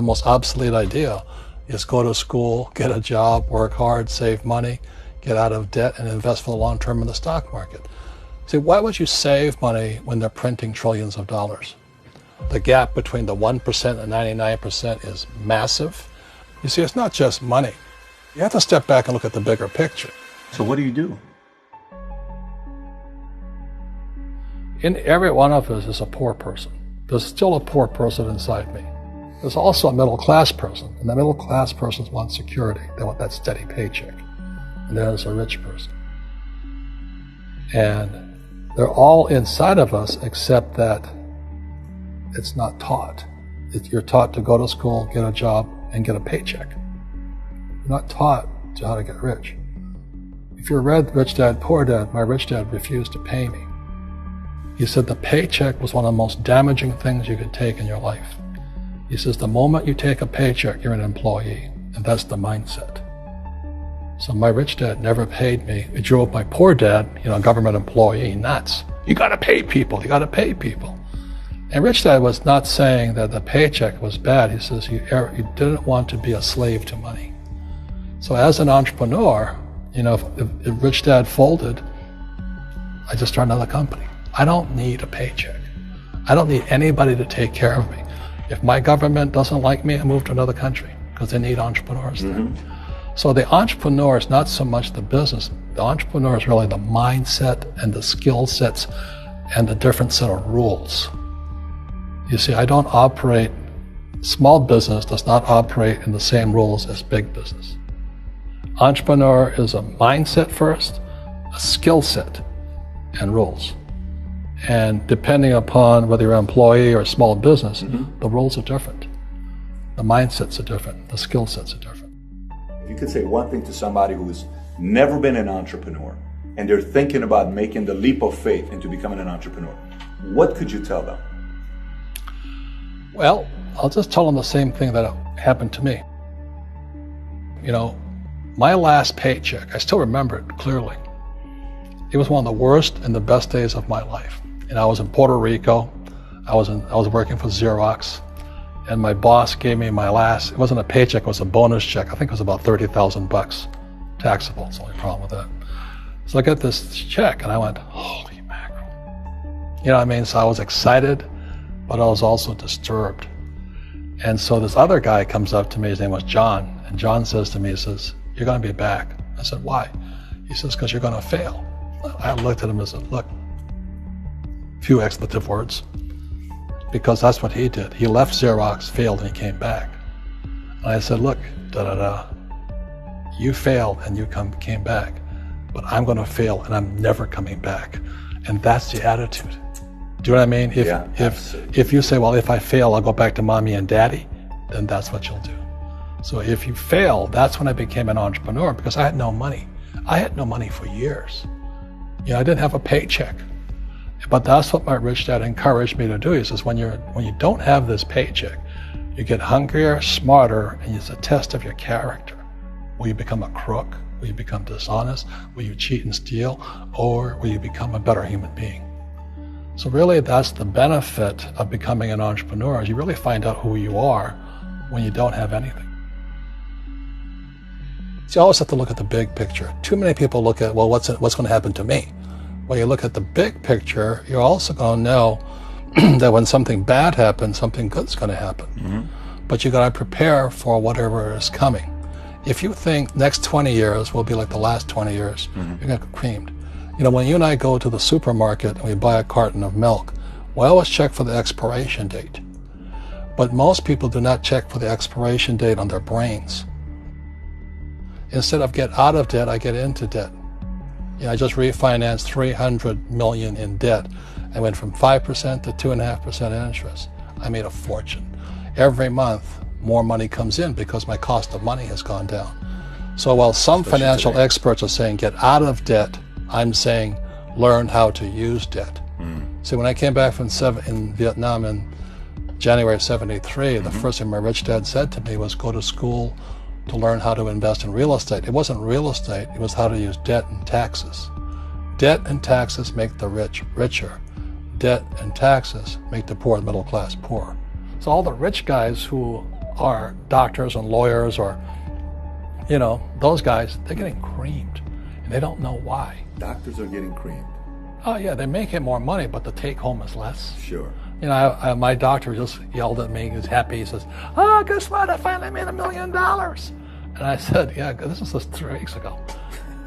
the most obsolete idea is go to school, get a job, work hard, save money, get out of debt, and invest for the long term in the stock market. See, why would you save money when they're printing trillions of dollars? The gap between the 1% and 99% is massive. You see, it's not just money. You have to step back and look at the bigger picture. So what do you do? In every one of us is a poor person. There's still a poor person inside me. There's also a middle class person, and the middle class persons want security. They want that steady paycheck. And there's a rich person. And they're all inside of us, except that it's not taught. You're taught to go to school, get a job, and get a paycheck. You're not taught to how to get rich. If you read Rich Dad, Poor Dad, my rich dad refused to pay me. He said the paycheck was one of the most damaging things you could take in your life. He says the moment you take a paycheck, you're an employee, and that's the mindset. So my rich dad never paid me. It drove my poor dad, government employee, nuts. You gotta pay people, you gotta pay people. And Rich Dad was not saying that the paycheck was bad. He says you didn't want to be a slave to money. So as an entrepreneur, if Rich Dad folded, I just started another company. I don't need a paycheck. I don't need anybody to take care of me. If my government doesn't like me, I move to another country because they need entrepreneurs there. So the entrepreneur is not so much the business. The entrepreneur is really the mindset and the skill sets and the different set of rules. You see, small business does not operate in the same rules as big business. Entrepreneur is a mindset first, a skill set, and rules. And depending upon whether you're an employee or a small business, the rules are different. The mindsets are different, the skill sets are different. If you could say one thing to somebody who's never been an entrepreneur and they're thinking about making the leap of faith into becoming an entrepreneur, what could you tell them? Well, I'll just tell them the same thing that happened to me. My last paycheck, I still remember it clearly. It was one of the worst and the best days of my life. And I was in Puerto Rico. I was working for Xerox, and my boss gave me it wasn't a paycheck, it was a bonus check. I think it was about $30,000, taxable. It's the only problem with that. So I got this check, and I went, holy mackerel. You know what I mean? So I was excited, but I was also disturbed. And so this other guy comes up to me, his name was John, and John says to me, he says, you're going to be back. I said, why? He says, because you're going to fail. I looked at him and said, look, few expletive words, because that's what he did. He left Xerox, failed, and he came back. And I said, look, you failed and you came back, but I'm going to fail and I'm never coming back. And that's the attitude. Do you know what I mean? If you say, well, if I fail, I'll go back to mommy and daddy, then that's what you'll do. So if you fail, that's when I became an entrepreneur, because I had no money. I had no money for years. I didn't have a paycheck. But that's what my rich dad encouraged me to do. He says, when you don't have this paycheck, you get hungrier, smarter, and it's a test of your character. Will you become a crook? Will you become dishonest? Will you cheat and steal? Or will you become a better human being? So really, that's the benefit of becoming an entrepreneur, is you really find out who you are when you don't have anything. So you always have to look at the big picture. Too many people look at, well, what's going to happen to me? When you look at the big picture, you're also going to know that when something bad happens, something good's going to happen. But you got to prepare for whatever is coming. If you think next 20 years will be like the last 20 years, you're going to get creamed. When you and I go to the supermarket and we buy a carton of milk, we always check for the expiration date. But most people do not check for the expiration date on their brains. Instead of get out of debt, I get into debt. I just refinanced $300 million in debt. I went from 5% to 2.5% interest. I made a fortune. Every month, more money comes in because my cost of money has gone down. So while some financial experts are saying get out of debt, I'm saying learn how to use debt. See, when I came back from in Vietnam in January of '73, the first thing my rich dad said to me was go to school to learn how to invest in real estate. It wasn't real estate, it was how to use debt and taxes. Debt and taxes make the rich richer. Debt and taxes make the poor and middle class poor. So all the rich guys who are doctors and lawyers or, those guys, they're getting creamed and they don't know why. Doctors are getting creamed. Oh yeah, they're making more money, but the take home is less. Sure. My doctor just yelled at me. He was happy. He says, "Oh, guess what? I finally made $1 million." And I said, "Yeah, this was just 3 weeks ago."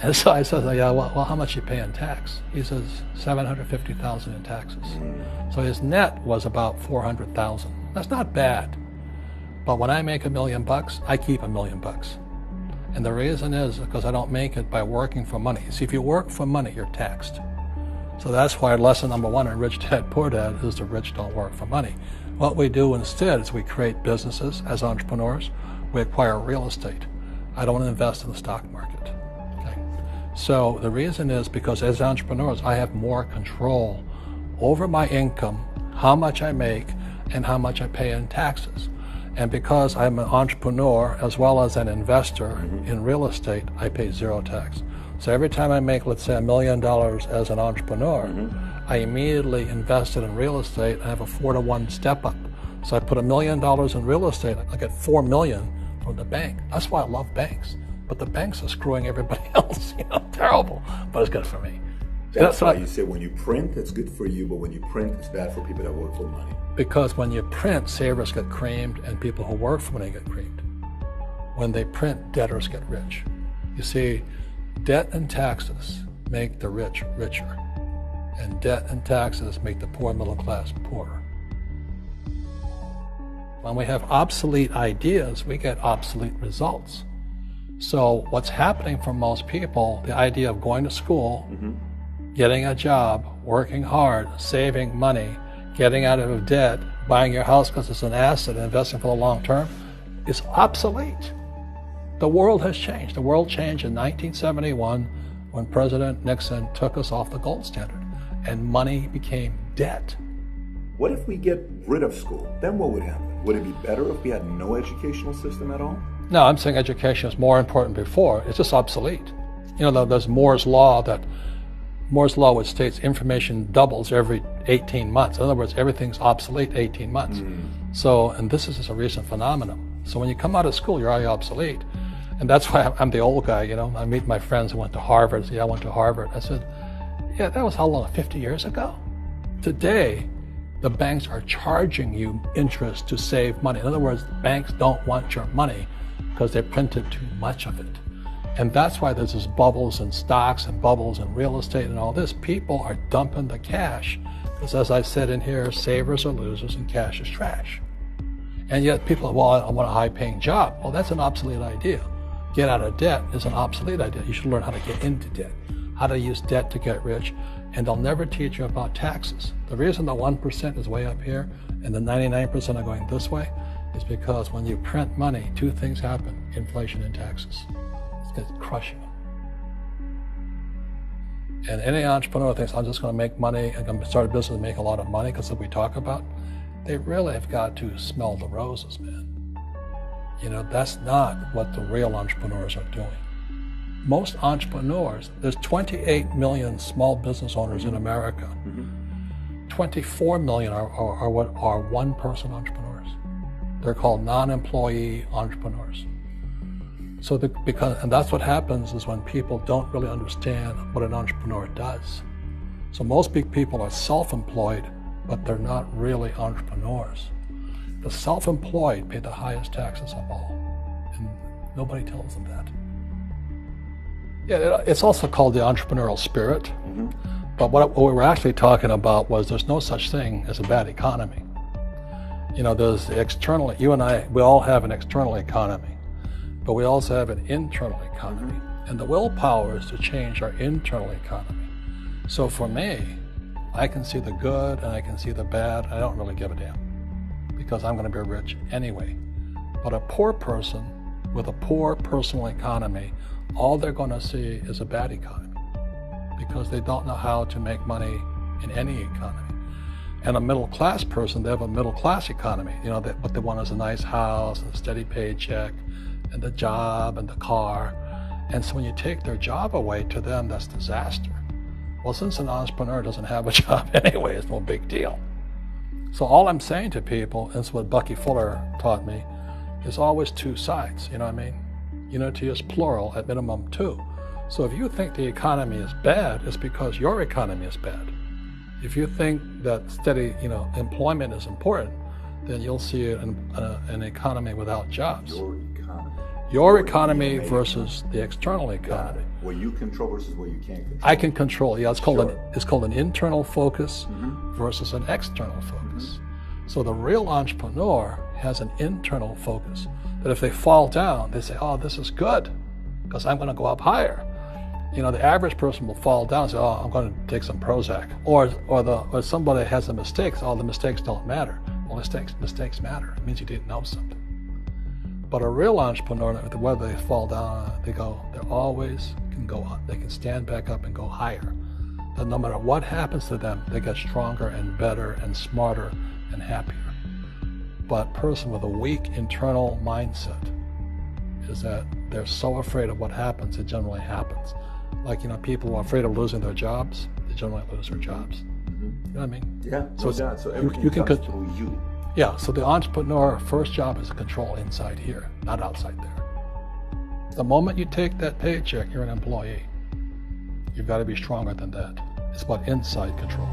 And so I said, "Yeah, well, how much you pay in tax?" He says, $750,000 in taxes. So his net was about $400,000. That's not bad. But when I make $1 million, I keep $1 million. And the reason is because I don't make it by working for money. See, if you work for money, you're taxed. So that's why lesson number 1 in Rich Dad, Poor Dad is the rich don't work for money. What we do instead is we create businesses as entrepreneurs. We acquire real estate. I don't invest in the stock market. Okay? So the reason is because as entrepreneurs, I have more control over my income, how much I make, and how much I pay in taxes. And because I'm an entrepreneur as well as an investor in real estate, I pay 0 tax. So every time I make, let's say, $1 million as an entrepreneur, I immediately invested in real estate. I have a 4-to-1 step up. So I put $1 million in real estate. I get $4 million from the bank. That's why I love banks. But the banks are screwing everybody else. Terrible. But it's good for me. That's why you say when you print, it's good for you, but when you print, it's bad for people that work for money. Because when you print, savers get creamed and people who work for money get creamed. When they print, debtors get rich. You see, debt and taxes make the rich richer, and debt and taxes make the poor middle class poorer. When we have obsolete ideas, we get obsolete results. So what's happening for most people, the idea of going to school, getting a job, working hard, saving money, getting out of debt, buying your house because it's an asset, investing for the long term, is obsolete. The world has changed. The world changed in 1971 when President Nixon took us off the gold standard and money became debt. What if we get rid of school? Then what would happen? Would it be better if we had no educational system at all? No, I'm saying education is more important before. It's just obsolete. There's Moore's Law which states information doubles every 18 months. In other words, everything's obsolete 18 months. So, and this is just a recent phenomenon. So when you come out of school, you're already obsolete. And that's why I'm the old guy, I meet my friends who went to Harvard. Say, I went to Harvard. I said, yeah, that was how long, 50 years ago? Today, the banks are charging you interest to save money. In other words, banks don't want your money because they printed too much of it. And that's why there's this bubbles in stocks and bubbles in real estate and all this. People are dumping the cash because, as I said in here, savers are losers and cash is trash. And yet people are, well, I want a high-paying job. Well, that's an obsolete idea. Get out of debt is an obsolete idea. You should learn how to get into debt, how to use debt to get rich, and they'll never teach you about taxes. The reason the 1% is way up here and the 99% are going this way is because when you print money, 2 things happen: inflation and taxes. It's going to crush you. And any entrepreneur thinks, I'm just going to make money, I'm going to start a business and make a lot of money because we talk about, they really have got to smell the roses, man. That's not what the real entrepreneurs are doing. Most entrepreneurs, there's 28 million small business owners in America. 24 million are what are one-person entrepreneurs. They're called non-employee entrepreneurs. So and that's what happens is when people don't really understand what an entrepreneur does. So most big people are self-employed, but they're not really entrepreneurs. The self-employed pay the highest taxes of all, and nobody tells them that. Yeah, it's also called the entrepreneurial spirit, but what we were actually talking about was there's no such thing as a bad economy. There's the external, you and I, we all have an external economy, but we also have an internal economy, and the willpower is to change our internal economy. So for me, I can see the good and I can see the bad, and I don't really give a damn, because I'm going to be rich anyway. But a poor person with a poor personal economy, all they're going to see is a bad economy because they don't know how to make money in any economy. And a middle class person, they have a middle class economy. What they want is a nice house, and a steady paycheck, and the job, and the car. And so when you take their job away, to them, that's disaster. Well, since an entrepreneur doesn't have a job anyway, it's no big deal. So all I'm saying to people, and it's what Bucky Fuller taught me, there's always two sides, you know what I mean? Unity is plural, at minimum two. So if you think the economy is bad, it's because your economy is bad. If you think that steady, employment is important, then you'll see an economy without jobs. Your economy versus the external economy. What you control versus what you can't control. I can control. Yeah, it's called an internal focus versus an external focus. So the real entrepreneur has an internal focus. That if they fall down, they say, "Oh, this is good, because I'm going to go up higher." The average person will fall down and say, "Oh, I'm going to take some Prozac," or somebody has a mistake. "Oh, the mistakes don't matter." Well, mistakes matter. It means you didn't know something. But a real entrepreneur, whether they fall down, they always can go up. They can stand back up and go higher. That no matter what happens to them, they get stronger and better and smarter and happier. But a person with a weak internal mindset is that they're so afraid of what happens, it generally happens. Like, people who are afraid of losing their jobs, they generally lose their jobs. You know what I mean? Yeah, so everything comes through you. Yeah, so the entrepreneur first job is to control inside here, not outside there. The moment you take that paycheck, you're an employee. You've got to be stronger than that. It's about inside control.